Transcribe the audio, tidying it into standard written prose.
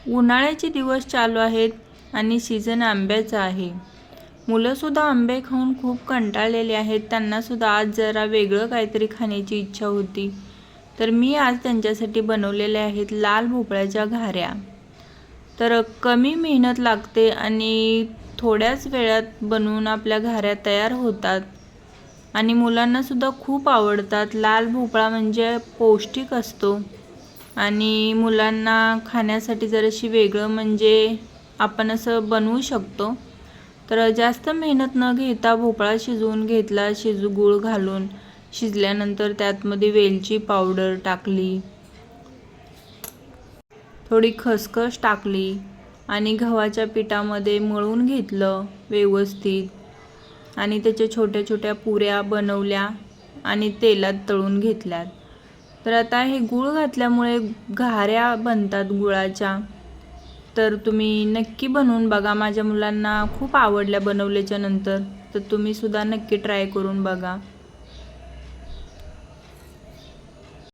उन्हाळ्याचे दिवस चालू आहेत आणि सीझन आंब्याचा आहे। मुलंसुद्धा आंबे खाऊन खूप कंटाळलेले आहेत। त्यांनासुद्धा आज जरा वेगळं काहीतरी खाण्याची इच्छा होती। तर मी आज त्यांच्यासाठी बनवलेले आहेत लाल भोपळ्याच्या घाऱ्या। तर कमी मेहनत लागते आणि थोड्याच वेळात बनवून आपल्या घाऱ्या तयार होतात आणि मुलांनासुद्धा खूप आवडतात। लाल भोपळा म्हणजे पौष्टिक असतो आणि मुलांना खाण्यासाठी जराशी वेगळं म्हणजे आपण असं बनवू शकतो। तर जास्त मेहनत न घेता भोपळा शिजवून घेतला, गूळ घालून शिजल्यानंतर त्यातमध्ये वेलची पावडर टाकली, थोडी खसखस टाकली आणि गव्हाच्या पिठामध्ये मळून घेतलं व्यवस्थित आणि त्याच्या छोट्या छोट्या पुऱ्या बनवल्या आणि तेलात तळून घेतल्यात। तर आता हे गूळ घातल्यामुळे घाऱ्या बनतात गुळाच्या। तर तुम्ही नक्की बनवून बघा। माझ्या मुलांना खूप आवडल्या बनवल्याच्या नंतर, तर तुम्ही सुद्धा नक्की ट्राय करून बघा।